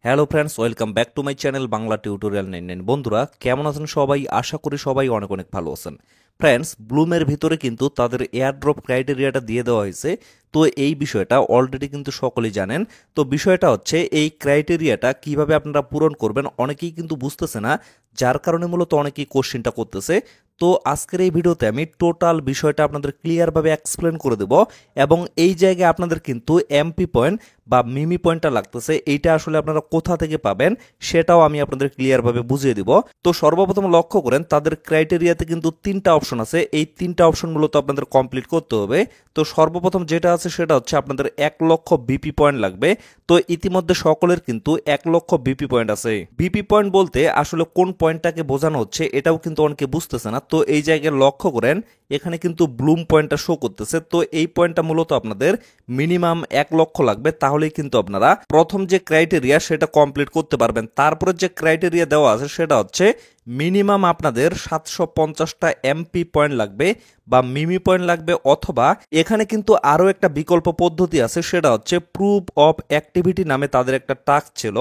Hello friends, welcome back to my channel Bangla tutorial 99। বন্ধুরা কেমন আছেন সবাই? আশা করি সবাই অনেক অনেক ভালো আছেন। ফ্রেন্ডস, ব্লুমের ভিতরে কিন্তু তাদের এয়ারড্রপ ক্রাইটেরিয়াটা দিয়ে দেওয়া হয়েছে। তো এই বিষয়টা অলরেডি কিন্তু সকলেই জানেন। তো বিষয়টা হচ্ছে এই ক্রাইটেরিয়াটা কিভাবে আপনারা পূরণ করবেন অনেকেই কিন্তু বুঝতেছে না, যার কারণে মূলত অনেকেই কোশ্চেনটা করতেছে। তো আজকের এই ভিডিওতে আমি টোটাল বিষয়টা আপনাদের ক্লিয়ারভাবে এক্সপ্লেন করে দেব, এবং এই জায়গায় আপনাদের কিন্তু এমপি পয়েন্ট বা মিমি পয়েন্টটা লাগতেছে, এইটা আসলে আপনারা কোথা থেকে পাবেন সেটাও আমি আপনাদের ক্লিয়ারভাবে বুঝিয়ে দিব। তো সর্বপ্রথম লক্ষ্য করেন তাদের ক্রাইটেরিয়াতে কিন্তু তিনটা অপশন আছে, এই তিনটা অপশনগুলো তো আপনাদের কমপ্লিট করতে হবে। তো সর্বপ্রথম যেটা আছে সেটা হচ্ছে আপনাদের 1,00,000 বিপি পয়েন্ট লাগবে। তো ইতিমধ্যে সকলের কিন্তু 1,00,000 বিপি পয়েন্ট আছে। বিপি পয়েন্ট বলতে আসলে কোন পয়েন্টটাকে বোঝানো হচ্ছে এটাও কিন্তু অনেকে বুঝতেছে না। তো এই জায়গায় লক্ষ্য করেন এখানে কিন্তু ব্লুম পয়েন্টটা শো করতেছে। তো এই পয়েন্টটা মূলত আপনাদের মিনিমাম 1,00,000 লাগবে, তাহলেই কিন্তু আপনারা প্রথম যে ক্রাইটেরিয়া সেটা কমপ্লিট করতে পারবেন। তারপরে যে ক্রাইটেরিয়া দেওয়া আছে সেটা হচ্ছে মিনিমাম আপনাদের 750টা এমপি পয়েন্ট লাগবে বা মিমি পয়েন্ট লাগবে, অথবা এখানে কিন্তু আরও একটা বিকল্প পদ্ধতি আছে, সেটা হচ্ছে প্রুফ অফ অ্যাক্টিভিটি নামে তাদের একটা টাস্ক ছিল।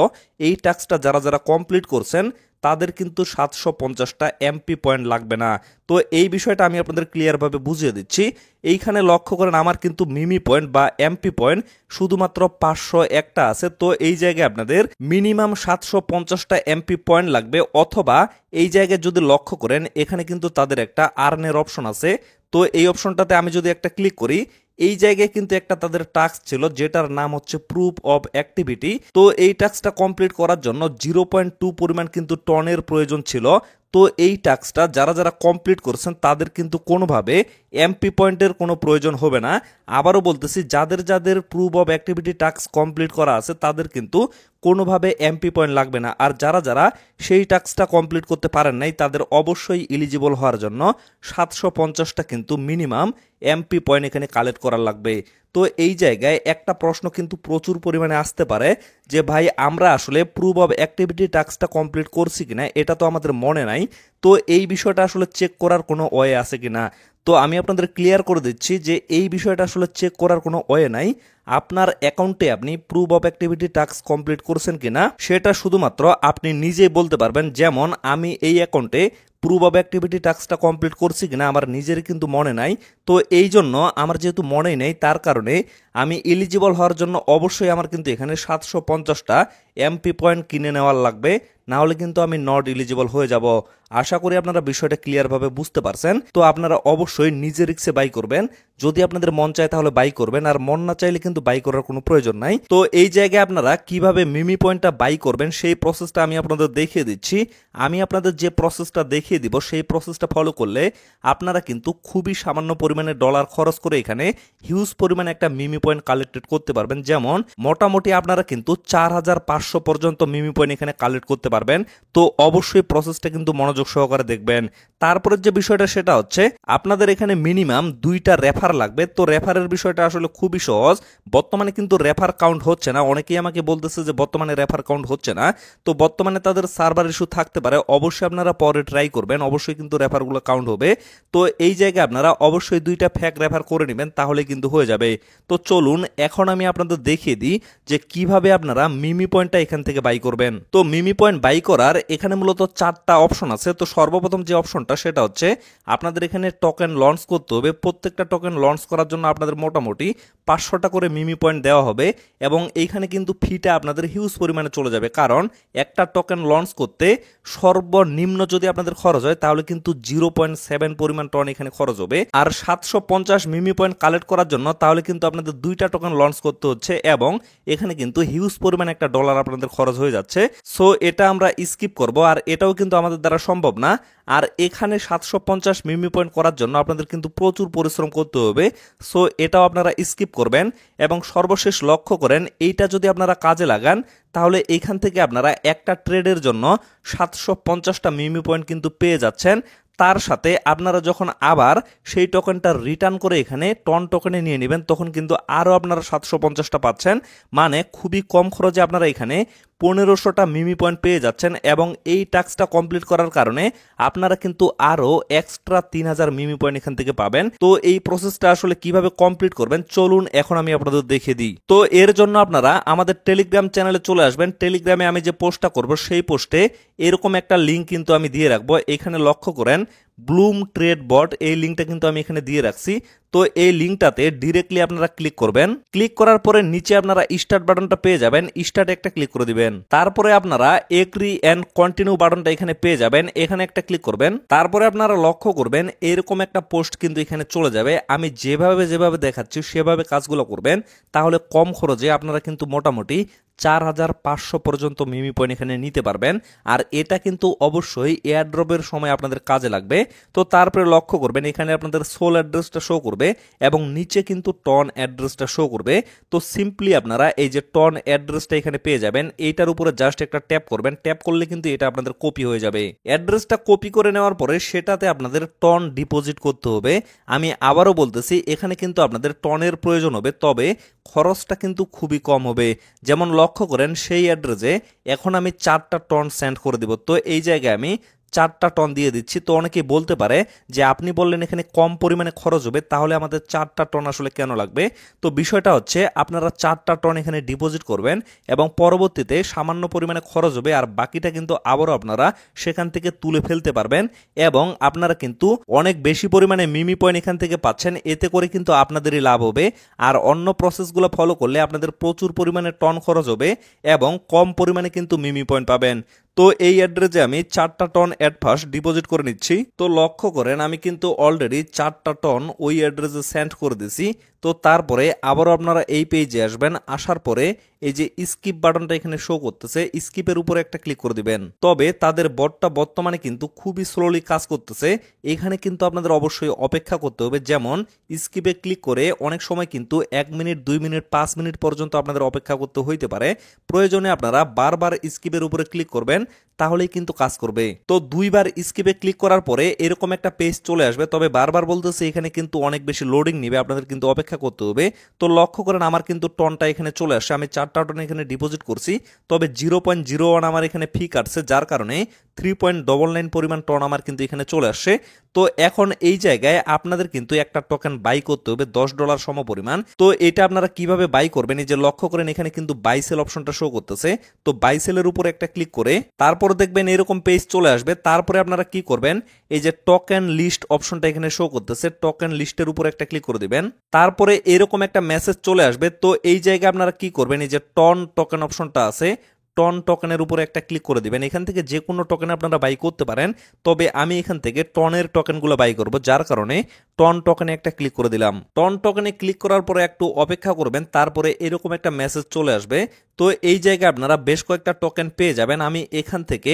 এই টাস্কটা যারা যারা কমপ্লিট করছেন তাদের কিন্তু 750টা এমপি পয়েন্ট লাগবে না। তো এই বিষয়টা আমি আপনাদের ক্লিয়ারভাবে বুঝিয়ে দিচ্ছি। এইখানে লক্ষ্য করেন আমার কিন্তু মিমি পয়েন্ট বা এমপি পয়েন্ট শুধুমাত্র 501টা আছে। তো এই জায়গায় আপনাদের মিনিমাম 750টা এমপি পয়েন্ট লাগবে, অথবা এই জায়গায় যদি লক্ষ্য করেন এখানে কিন্তু তাদের একটা আর্নের অপশন আছে। তো এই অপশনটাতে আমি যদি একটা ক্লিক করি, এই জায়গায় কিন্তু একটা তাদের টাস্ক ছিল যেটার নাম হচ্ছে প্রুফ অফ অ্যাক্টিভিটি। তো এই টাস্কটা কমপ্লিট করার জন্য 0.2 পরিমাণ কিন্তু টনের প্রয়োজন ছিল। তো এই টাস্কটা যারা যারা কমপ্লিট করছেন তাদের কিন্তু কোনোভাবে এমপি পয়েন্টের কোনো প্রয়োজন হবে না। আবারও বলতেছি, যাদের যাদের proof of activity task complete করা আছে তাদের কিন্তু কোনোভাবে এমপি পয়েন্ট লাগবে না। আর যারা যারা সেই টাস্কটা কমপ্লিট করতে পারেন নাই তাদের অবশ্যই এলিজিবল হওয়ার জন্য 750টা কিন্তু মিনিমাম এমপি পয়েন্ট এখানে কালেক্ট করা লাগবে। তো এই জায়গায় একটা প্রশ্ন কিন্তু প্রচুর পরিমাণে আসতে পারে যে ভাই আমরা আসলে প্রুফ অফ অ্যাক্টিভিটি টাস্কটা কমপ্লিট করছি কিনা এটা তো আমাদের মনে নাই। তো এই বিষয়টা আসলে চেক করার কোনো ওয়ে আছে কিনা, তো আমি আপনাদের ক্লিয়ার করে দিচ্ছি যে এই বিষয়টা আসলে চেক করার কোনো ওয়ে নাই। আপনার অ্যাকাউন্টে আপনি proof of activity task complete করছেন কিনা সেটা শুধুমাত্র আপনি নিজেই বলতে পারবেন। যেমন আমি এই অ্যাকাউন্টে প্রুফ অফ অ্যাক্টিভিটি টাস্কটা কমপ্লিট করছি কিনা আমার নিজের কিন্তু মনে নাই। তো এই জন্য আমার যেহেতু মনেই নেই তার কারণে আমি এলিজিবল হওয়ার জন্য অবশ্যই আমার কিন্তু এখানে 750টা এমপি পয়েন্ট কিনে নেওয়ার লাগবে, না হলে কিন্তু আমি নট এলিজিবল হয়ে যাব। আশা করি আপনারা বিষয়টা ক্লিয়ারভাবে বুঝতে পারছেন। তো আপনারা অবশ্যই নিজের রিক্সে বাই করবেন, যদি আপনাদের মন চায় তাহলে বাই করবেন, আর মন না চাইলে কিন্তু বাই করার কোনো প্রয়োজন নাই। তো এই জায়গায় আপনারা কিভাবে মিমি পয়েন্টটা বাই করবেন সেই প্রসেসটা আমি আপনাদের দেখিয়ে দিচ্ছি। আমি আপনাদের যে প্রসেসটা দেখিয়ে দিব সেই প্রসেসটা ফলো করলে আপনারা কিন্তু খুবই সামান্য পরিমাণে ডলার খরচ করে এখানে হিউজ পরিমাণে একটা মিমি পয়েন্ট কালেক্টেড করতে পারবেন। যেমন মোটামুটি আপনারা কিন্তু 4,500 পর্যন্ত মিমি পয়েন্ট এখানে কালেক্ট করতে পারবেন। তো অবশ্যই প্রসেসটা কিন্তু মনোযোগ সহকারে দেখবেন। তারপরের যে বিষয়টা সেটা হচ্ছে আপনাদের এখানে মিনিমাম 2টা রেফার লাগবে। তো রেফারের বিষয়টা আসলে খুবই সহজ। বর্তমানে কিন্তু রেফার কাউন্ট হচ্ছে না, অনেকেই আমাকে বলতেছে যে বর্তমানে রেফার কাউন্ট হচ্ছে না। তো বর্তমানে তাদের সার্ভার ইস্যু থাকতে পারে, অবশ্যই আপনারা পরে ট্রাই করবেন, অবশ্যই কিন্তু রেফারগুলো কাউন্ট হবে। তো এই জায়গায় আপনারা অবশ্যই 2টা ফ্যাক রেফার করে নেবেন, তাহলে কিন্তু হয়ে যাবে। তো চলুন এখন আমি আপনাদের দেখিয়ে দিই যে কিভাবে আপনারা মিমি পয়েন্টটা এখান থেকে বাই করবেন। তো মিমি পয়েন্ট বাই করার এখানে মূলত 4টা অপশন আছে। তো সর্বপ্রথম যে অপশনটা সেটা হচ্ছে আপনাদের এখানে টোকেন লঞ্চ করতে হবে। প্রত্যেকটা টোকেন লঞ্চ করার জন্য আপনাদের মোটামুটি 500টা করে মিমি পয়েন্ট দেওয়া হবে, এবং এইখানে কিন্তু ফিটা আপনাদের হিউজ পরিমাণে চলে যাবে, কারণ একটা টোকেন লঞ্চ করতে সর্বনিম্ন যদি আপনাদের খরচ হয় তাহলে কিন্তু 0.7 পরিমাণ টন এখানে খরচ হবে। আর 750 মিমি পয়েন্ট কালেক্ট করার জন্য তাহলে কিন্তু আপনাদের 2টা টোকেন লঞ্চ করতে হচ্ছে, এবং এখানে কিন্তু হিউজ পরিমাণ একটা ডলার আপনাদের খরচ হয়ে যাচ্ছে। সো এটা আমরা স্কিপ করব, আর এটাও কিন্তু আমাদের দ্বারা সম্ভব না। আর এখানে 750 মিমি পয়েন্ট করার জন্য আপনাদের কিন্তু প্রচুর পরিশ্রম করতে হবে। সো এটাও আপনারা স্কিপ করবেন, এবং সর্বশেষ লক্ষ্য করেন এইটা যদি আপনারা কাজে লাগান তাহলে এখান থেকে আপনারা একটা ট্রেডের জন্য 750টা মিমি পয়েন্ট কিন্তু পেয়ে যাচ্ছেন। তার সাথে আপনারা যখন আবার সেই টোকেনটা রিটার্ন করে এখানে টন টোকেনে নিয়ে নেবেন তখন কিন্তু আরও আপনারা 750টা পাচ্ছেন। মানে খুবই কম খরচে আপনারা এখানে 1500টা মিমি পয়েন্ট পেয়ে যাচ্ছেন এবং এই টাস্কটা কমপ্লিট করার কারণে আপনারা কিন্তু আরো এক্সট্রা 3000 মিমি পয়েন্ট এখান থেকে পাবেন। তো এই প্রসেসটা আসলে কিভাবে কমপ্লিট করবেন চলুন এখন আমি আপনাদের দেখিয়ে দিই। তো এর জন্য আপনারা আমাদের টেলিগ্রাম চ্যানেলে চলে আসবেন। টেলিগ্রামে আমি যে পোস্টটা করব সেই পোস্টে এরকম একটা লিঙ্ক কিন্তু আমি দিয়ে রাখবো। এখানে লক্ষ্য করেন ব্লুম ট্রেড বট, এই লিঙ্কটা কিন্তু আমি এখানে দিয়ে রাখছি। তো এই লিঙ্কটাতে ডিরেক্টলি আপনারা ক্লিক করবেন। ক্লিক করার পরে নিচে আপনারা স্টার্ট বাটনটা পেয়ে যাবেন, স্টার্টে একটা ক্লিক করে দিবেন। তারপরে আপনারা এগ্রি এন্ড কন্টিনিউ বাটনটা এখানে পেয়ে যাবেন, এখানে একটা ক্লিক করবেন। তারপরে আপনারা লক্ষ্য করবেন এরকম একটা পোস্ট কিন্তু এখানে চলে যাবে। আমি যেভাবে দেখাচ্ছি সেভাবে কাজগুলো করবেন, তাহলে কম খরচে আপনারা কিন্তু মোটামুটি 4500 পর্যন্ত মিমি পয়েন্ট এখানে নিতে পারবেন। আর এটা কিন্তু অবশ্যই এয়ারড্রপের সময় আপনাদের কাজে লাগবে। তো তারপরে লক্ষ্য করবেন এখানে আপনাদের সোল অ্যাড্রেসটা শো করবে এবং নিচে কিন্তু টন অ্যাড্রেসটা শো করবে। তো সিম্পলি আপনারা এই যে টন অ্যাড্রেসটা এখানে পেয়ে যাবেন, এইটার উপরে জাস্ট একটা ট্যাপ করবেন। ট্যাপ করলে কিন্তু এটা আপনাদের কপি হয়ে যাবে। অ্যাড্রেসটা কপি করে নেওয়ার পরে সেটাতে আপনাদের টন ডিপোজিট করতে হবে। আমি আবারও বলতেছি এখানে কিন্তু আপনাদের টনের প্রয়োজন হবে, তবে খরচটা কিন্তু খুবই কম হবে। যেমন লক্ষ্য করেন সেই অ্যাড্রেসে এখন আমি 4টা টন সেন্ড করে দিব। তো এই জায়গায় আমি 4টা টন দিয়ে দিচ্ছি। তো অনেকেই বলতে পারে যে আপনি বললেন এখানে কম পরিমাণে খরচ হবে, তাহলে আমাদের 4টা টন আসলে কেন লাগবে? তো বিষয়টা হচ্ছে আপনারা 4টা টন এখানে ডিপোজিট করবেন এবং পরবর্তীতে সামান্য পরিমাণে খরচ হবে, আর বাকিটা কিন্তু আবারও আপনারা সেখান থেকে তুলে ফেলতে পারবেন এবং আপনারা কিন্তু অনেক বেশি পরিমাণে মিমি পয়েন্ট এখান থেকে পাচ্ছেন। এতে করে কিন্তু আপনাদেরই লাভ হবে। আর অন্য প্রসেসগুলো ফলো করলে আপনাদের প্রচুর পরিমাণে টন খরচ হবে এবং কম পরিমাণে কিন্তু মিমি পয়েন্ট পাবেন। তো এই অ্যাড্রেসে আমি 4টা টন অ্যাডভান্স ডিপোজিট করে নিচ্ছি। তো লক্ষ্য করেন আমি কিন্তু অলরেডি 4টা টন ওই অ্যাড্রেসে সেন্ড করে দিছি। তো তারপরে আবারও আপনারা এই পেজে আসবেন, আসার পরে এই যে স্কিপ বাটনটা এখানে শো করতেছে, স্কিপের উপরে একটা ক্লিক করে দিবেন। তবে তাদের বটটা বর্তমানে কিন্তু খুবই স্লোলি কাজ করতেছে, এখানে কিন্তু আপনাদের অবশ্যই অপেক্ষা করতে হবে। যেমন স্কিপে ক্লিক করে অনেক সময় কিন্তু 1 মিনিট 2 মিনিট 5 মিনিট পর্যন্ত আপনাদের অপেক্ষা করতে হইতে পারে। প্রয়োজনে আপনারা বারবার স্কিপের উপরে ক্লিক করবেন, তাহলেই কিন্তু কাজ করবে। তো 2বার স্কিপে ক্লিক করার পরে এরকম একটা পেজ চলে আসবে, তবে বারবার বলতেছে এখানে কিন্তু অনেক বেশি লোডিং নিবে, আপনাদের কিন্তু অপেক্ষা করতে হবে। তো লক্ষ্য করেন আমার কিন্তু টনটা এখানে চলে আসছে, আমি 4টা টন এখানে ডিপোজিট করছি, তবে 0.01 আমার এখানে ফি কাটছে, যার কারণে 3.99 পরিমাণ টন আমার কিন্তু এখানে চলে আসছে। তো এখন এই জায়গায় আপনাদের কিন্তু একটা টোকেন বাই করতে হবে $10 সম পরিমাণ। তো এটা আপনারা কিভাবে বাই করবেন, এই যে লক্ষ্য করেন এখানে কিন্তু বাই সেল অপশনটা শো করতেছে। তো বাই সেলের উপরে একটা ক্লিক করে তারপরে দেখবেন এরকম পেজ চলে আসবে। তারপরে আপনারা কি করবেন, এই যে টোকেন লিস্ট অপশনটা এখানে শো করতেছে, টোকেন লিস্টের উপরে একটা ক্লিক করে দিবেন। তারপরে এরকম একটা মেসেজ চলে আসবে। তো এই জায়গায় আপনারা কি করবেন, এই যে টন টোকেন অপশনটা আছে, টন টোকেনের উপরে একটা ক্লিক করে দিবেন। এখান থেকে যে কোনো টোকেন আপনারা বাই করতে পারেন, তবে আমি এখান থেকে টনের টোকেনগুলো বাই করব, যার কারণে টন টোকেনে একটা ক্লিক করে দিলাম। টন টোকেনে ক্লিক করার পরে একটু অপেক্ষা করবেন, তারপরে এরকম একটা মেসেজ চলে আসবে। তো এই জায়গায় আপনারা বেশ কয়েকটা টোকেন পেয়ে যাবেন। আমি এখান থেকে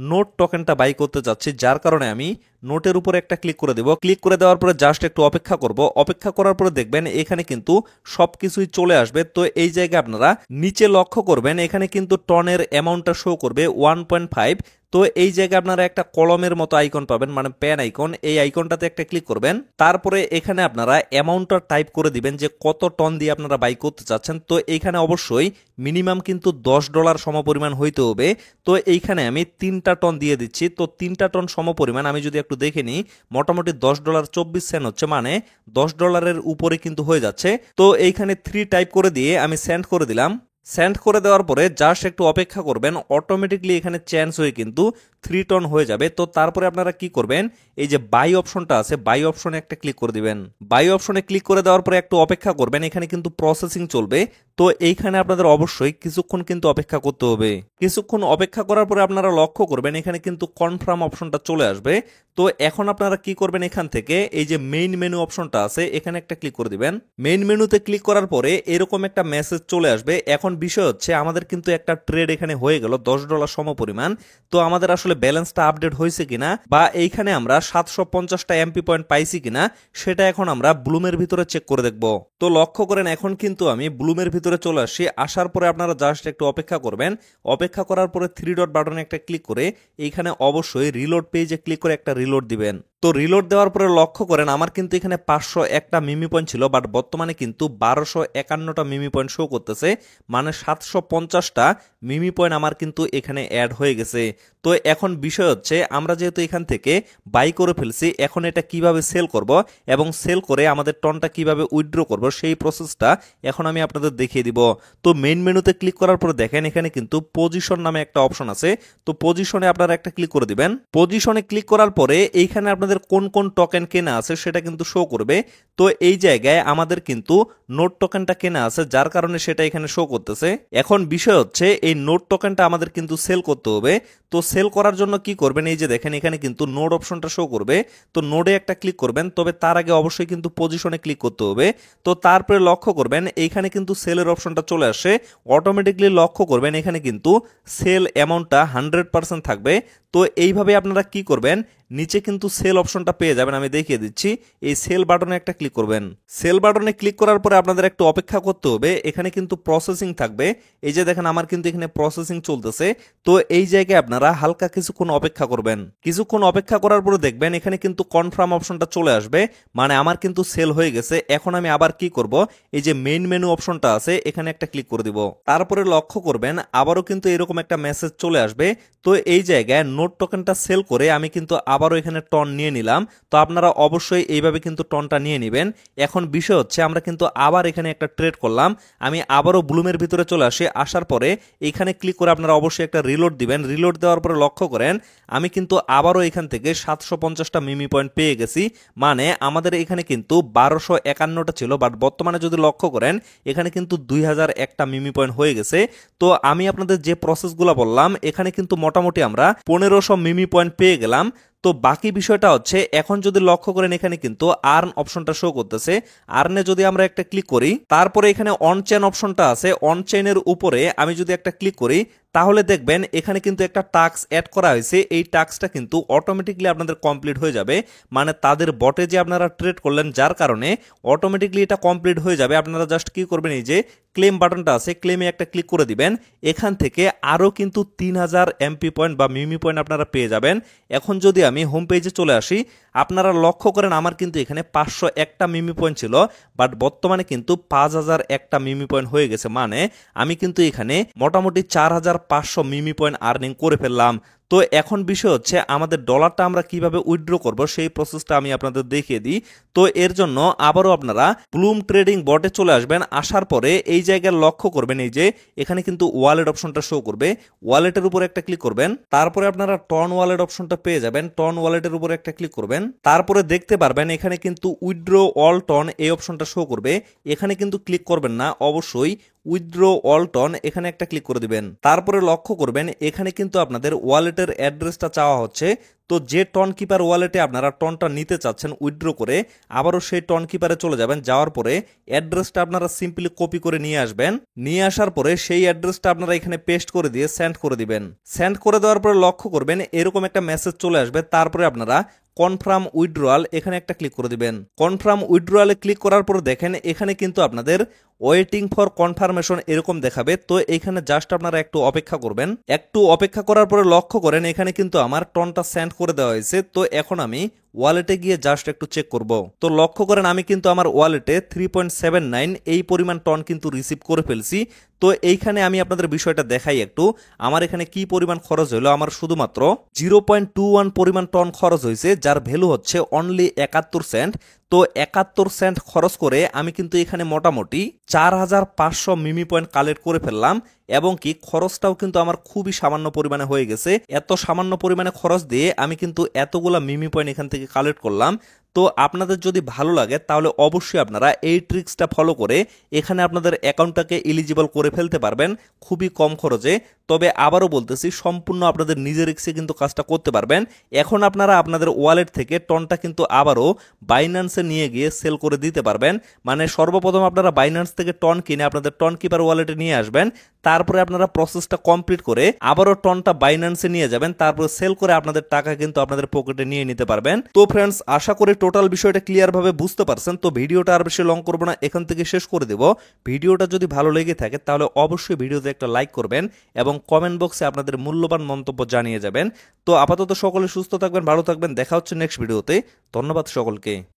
নোট টোকেনটা বাই করতে যাচ্ছি, যার কারণে আমি নোটের উপরে একটা ক্লিক করে দেব। ক্লিক করে দেওয়ার পরে জাস্ট একটু অপেক্ষা করব। অপেক্ষা করার পরে দেখবেন এখানে কিন্তু সবকিছুই চলে আসবে। তো এই জায়গায় আপনারা নিচে লক্ষ্য করবেন এখানে কিন্তু টনের অ্যামাউন্টটা শো করবে 1.5। তো এই জায়গায় আপনারা একটা কলমের মতো আইকন পাবেন, মানে পেন আইকন, এই আইকনটাতে একটা ক্লিক করবেন। তারপরে এখানে আপনারা অ্যামাউন্টটা টাইপ করে দিবেন যে কত টন দিয়ে আপনারা বাই করতে চাচ্ছেন। তো এইখানে অবশ্যই মিনিমাম কিন্তু $10 সমপরিমাণ হইতে হবে। তো এইখানে আমি 3টা টন দিয়ে দিচ্ছি। তো 3টা টন সমপরিমাণ আমি যদি একটু দেখে নিই, মোটামুটি $10.24 হচ্ছে, মানে $10 উপরে কিন্তু হয়ে যাচ্ছে। তো এইখানে 3 টাইপ করে দিয়ে আমি সেন্ড করে দিলাম। সেন্ড করে দেওয়ার পরে জাস্ট একটু অপেক্ষা করবেন, অটোমেটিকলি এখানে চেঞ্জ হয়ে কিন্তু 3 টন হয়ে যাবে। তো তারপরে আপনারা কি করবেন, এই যে বাই অপশনটা আছে, বাই অপশনে একটা ক্লিক করে দিবেন। বাই অপশনে ক্লিক করে দেওয়ার পরে একটু অপেক্ষা করবেন, এখানে কিন্তু প্রসেসিং চলবে। তো এইখানে আপনাদের অবশ্যই কিছুক্ষণ কিন্তু অপেক্ষা করতে হবে। কিছুক্ষণ অপেক্ষা করার পরে আপনারা লক্ষ্য করবেন এখানে কিন্তু কনফার্ম অপশনটা চলে আসবে। তো এখন আপনারা কি করবেন, এখান থেকে এই যে মেইন মেনু অপশনটা আছে এখানে একটা ক্লিক করে দিবেন। মেইন মেনুতে ক্লিক করার পরে এরকম একটা মেসেজ চলে আসবে। এখন বিষয় হচ্ছে আমাদের কিন্তু একটা ট্রেড এখানে হয়ে গেল $10 সমপরিমাণ। তো আমাদের আসলে ব্যালেন্সটা আপডেট হয়েছে কিনা বা এইখানে আমরা 750টা এমপি পয়েন্ট পাইছি কিনা সেটা এখন আমরা ব্লুমের ভিতরে চেক করে দেখব। তো লক্ষ্য করেন এখন কিন্তু আমি ব্লুমের ভিতরে চলে আসি। আসার পরে আপনারা জাস্ট একটু অপেক্ষা করবেন। অপেক্ষা করার পরে 3 ডট বাটনে একটা ক্লিক করে এইখানে অবশ্যই রিলোড পেজে ক্লিক করে একটা রিলোড দিবেন। তো রিলোড দেওয়ার পরে লক্ষ্য করেন আমার কিন্তু এখানে 501টা মিমি পয়েন্ট ছিল, বাট বর্তমানে কিন্তু 1251টা মিমি পয়েন্ট শো করতেছে, মানে 750টা মিমি পয়েন্ট আমার কিন্তু এখানে অ্যাড হয়ে গেছে। তো এখন বিষয় হচ্ছে আমরা যেহেতু এখান থেকে বাই করে ফেলছি, এখন এটা কিভাবে সেল করব এবং সেল করে আমাদের টনটা কিভাবে উইথড্র করব সেই প্রসেসটা এখন আমি আপনাদের দেখিয়ে দিব। তো মেইন মেনুতে ক্লিক করার পরে দেখেন এখানে কিন্তু পজিশন নামে একটা অপশন আছে। তো পজিশনে আপনারা একটা ক্লিক করে দিবেন। পজিশনে ক্লিক করার পরে এইখানে আপনাদের কোন কোন টোকেন কেনা আছে সেটা কিন্তু শো করবে। তো এই জায়গায় আমাদের কিন্তু নোট টোকেনটা কেনা আছে, যার কারণে সেটা এখানে শো করতেছে। এখন বিষয় হচ্ছে এই নোট টোকেনটা আমাদের কিন্তু সেল করতে হবে। তো সেল করার জন্য কি করবেন, এই যে দেখেন এখানে কিন্তু নোড অপশনটা শো করবে। তো নোডে একটা ক্লিক করবেন, তবে তার আগে অবশ্যই কিন্তু পজিশনে ক্লিক করতে হবে। তো তারপরে লক্ষ্য করবেন এইখানে কিন্তু সেলের অপশনটা চলে আসে। অটোমেটিকলি লক্ষ্য করবেন এখানে কিন্তু সেল অ্যামাউন্টটা 100% থাকবে। তো এইভাবে আপনারা কি করবেন, নিচে কিন্তু সেল অপশনটা পেয়ে যাবেন, আমি দেখিয়ে দিচ্ছি। এই সেল বাটনে একটা ক্লিক করবেন। সেল বাটনে ক্লিক করার পরে আপনাদের একটু অপেক্ষা করতে হবে, এখানে কিন্তু প্রসেসিং থাকবে। এই যে দেখেন আমার কিন্তু এখানে প্রসেসিং চলতেছে। তো এই জায়গায় আপনারা হালকা কিছুক্ষণ অপেক্ষা করবেন। কিছুক্ষণ অপেক্ষা করার পরে দেখবেন এখানে কিন্তু কনফার্ম অপশনটা চলে আসবে, মানে আমার কিন্তু সেল হয়ে গেছে। এখন আমি আবার কি করব, এই যে মেইন মেনু অপশনটা আছে এখানে একটা ক্লিক করে দিব। তারপরে লক্ষ্য করবেন আবারও কিন্তু এরকম একটা মেসেজ চলে আসবে। তো এই জায়গায় নোট টোকেনটা সেল করে আমি কিন্তু আবারও এখানে টন নিয়ে নিলাম। তো আপনারা অবশ্যই এইভাবে কিন্তু টনটা নিয়ে নেবেন। এখন বিষয় হচ্ছে আমরা কিন্তু আবার এখানে একটা ট্রেড করলাম। আমি আবারও ব্লুমের ভিতরে চলে আসি, আসার পরে এখানে ক্লিক করে আপনারা অবশ্যই একটা রিলোড দিবেন। রিলোড দেওয়ার পরে লক্ষ্য করেন আমি কিন্তু আবারও এখান থেকে 750টা মিমি পয়েন্ট পেয়ে গেছি, মানে আমাদের এখানে কিন্তু 1251টা ছিল, বাট বর্তমানে যদি লক্ষ্য করেন এখানে কিন্তু 2001টা মিমি পয়েন্ট হয়ে গেছে। তো আমি আপনাদের যে প্রসেসগুলো বললাম এখানে কিন্তু মোটামুটি আমরা 1500 মিমি পয়েন্ট পেয়ে গেলাম। তো বাকি বিষয়টা হচ্ছে এখন যদি লক্ষ্য করেন এখানে কিন্তু আর্ন অপশনটা শো করতেছে। আর্নে যদি আমরা একটা ক্লিক করি, তারপরে এখানে অন চেইন অপশনটা আছে, অন চেইনের উপরে আমি যদি একটা ক্লিক করি তাহলে দেখবেন এখানে কিন্তু একটা টাস্ক অ্যাড করা হয়েছে। এই টাস্কটা কিন্তু অটোমেটিকলি আপনাদের কমপ্লিট হয়ে যাবে, মানে তাদের বটে যে আপনারা ট্রেড করলেন যার কারণে অটোমেটিকলি এটা কমপ্লিট হয়ে যাবে। আপনারা জাস্ট কি করবেন, এই যে ক্লেম বাটনটা আছে ক্লেমে একটা ক্লিক করে দিবেন। এখান থেকে আরও কিন্তু 3000 এমপি পয়েন্ট বা মিমি পয়েন্ট আপনারা পেয়ে যাবেন। এখন যদি আমি হোম পেজে চলে আসি, আপনারা লক্ষ্য করেন আমার কিন্তু এখানে 501টা মিমি পয়েন্ট ছিল, বাট বর্তমানে কিন্তু 5001টা মিমি পয়েন্ট হয়ে গেছে, মানে আমি কিন্তু এখানে মোটামুটি 4500 মিমি পয়েন্ট আর্নিং করে ফেললাম। তো এখন বিষয় হচ্ছে আমাদের ডলারটা আমরা কিভাবে উইথড্র করব সেই প্রসেসটা আমি আপনাদের দেখিয়ে দিই। তো এর জন্য আবারও আপনারা ব্লুম ট্রেডিং বটে চলে আসবেন। আসার পরে এই জায়গায় লক্ষ্য করবেন এই যে এখানে কিন্তু ওয়ালেট অপশনটা শো করবে, ওয়ালেটের উপর একটা ক্লিক করবেন। তারপরে আপনারা টন ওয়ালেট অপশনটা পেয়ে যাবেন, টন ওয়ালেটের উপর একটা ক্লিক করবেন। তারপরে দেখতে পারবেন এখানে কিন্তু উইথড্র অল টন এই অপশনটা শো করবে, এখানে কিন্তু ক্লিক করবেন না, অবশ্যই উইথড্র অল টন এখানে একটা ক্লিক করে দিবেন। তারপরে লক্ষ্য করবেন এখানে কিন্তু আপনাদের ওয়ালেটের অ্যাড্রেসটা চাওয়া হচ্ছে। তো যে টন কিপার ওয়ালেটে আপনারা টনটা নিতে চাচ্ছেন উইথড্র করে, আবারও সেই টন কিপারে চলে যাবেন। যাওয়ার পরে অ্যাড্রেসটা আপনারা সিম্পলি কপি করে নিয়ে আসবেন। নিয়ে আসার পরে সেই অ্যাড্রেসটা আপনারা এখানে পেস্ট করে দিয়ে সেন্ড করে দিবেন। সেন্ড করে দেওয়ার পরে লক্ষ্য করবেন এরকম একটা মেসেজ চলে আসবে। তারপরে আপনারা কনফার্ম উইথড্রয়াল এখানে একটা ক্লিক করে দিবেন। কনফার্ম উইথড্রয়ালে ক্লিক করার পর দেখেন এখানে কিন্তু আপনাদের ওয়েটিং ফর কনফার্মেশন এরকম দেখাবে। তো এখানে জাস্ট আপনারা একটু অপেক্ষা করবেন। একটু অপেক্ষা করার পরে লক্ষ্য করেন এখানে কিন্তু আমার টনটা সেন্ড করে দেওয়া হয়েছে। তো এখন আমি ওয়ালেটে গিয়ে জাস্ট একটু চেক করব। তো লক্ষ্য করেন আমি কিন্তু আমার ওয়ালেটে 3.79 এই পরিমাণ টন কিন্তু রিসিভ করে ফেলছি। তো এইখানে আমি আপনাদের বিষয়টা দেখাই একটু, আমার এখানে কি পরিমাণ খরচ হলো। আমার শুধুমাত্র 0.21 পরিমাণ টন খরচ হয়েছে, যার ভ্যালু হচ্ছে অনলি 71 সেন্ট। তো 71 সেন্ট খরচ করে আমি কিন্তু এখানে মোটামুটি 4500 মিমি পয়েন্ট কালেক্ট করে ফেললাম, এবং কি খরচটাও কিন্তু আমার খুবই সামান্য পরিমাণে হয়ে গেছে। এত সামান্য পরিমাণে খরচ দিয়ে আমি কিন্তু এতগুলা মিমি পয়েন্ট এখান থেকে কালেক্ট করলাম। তো আপনাদের যদি ভালো লাগে তাহলে অবশ্যই আপনারা এই ট্রিক্সটা ফলো করে এখানে আপনাদের অ্যাকাউন্টটাকে এলিজিবল করে ফেলতে পারবেন খুবই কম খরচে। তবে আবারও বলতেছি সম্পূর্ণ আপনাদের নিজের রিস্কে কিন্তু কাজটা করতে পারবেন। এখন আপনারা আপনাদের ওয়ালেট থেকে টনটা কিন্তু আবারও বাইন্যান্সে নিয়ে গিয়ে সেল করে দিতে পারবেন। মানে সর্বপ্রথম আপনারা বাইন্যান্স থেকে টন কিনে আপনাদের টন কিপার ওয়ালেটে নিয়ে আসবেন, তারপরে আপনারা প্রসেসটা কমপ্লিট করে আবারও টনটা বাইন্যান্সে নিয়ে যাবেন, তারপরে সেল করে আপনাদের টাকা কিন্তু আপনাদের পকেটে নিয়ে নিতে পারবেন। তো ফ্রেন্ডস, আশা করি টোটাল বিষয়টা ক্লিয়ারভাবে বুঝতে পারছেন। তো ভিডিওটা আর বেশি লং করবো না, এখান থেকে শেষ করে দেব। ভিডিওটা যদি ভালো লেগে থাকে তাহলে অবশ্যই ভিডিওতে একটা লাইক করবেন এবং কমেন্ট বক্সে আপনাদের মূল্যবান মন্তব্য জানিয়ে যাবেন। তো আপাতত সকলে সুস্থ থাকবেন, ভালো থাকবেন, দেখা হচ্ছে নেক্সট ভিডিওতে। ধন্যবাদ সকলকে।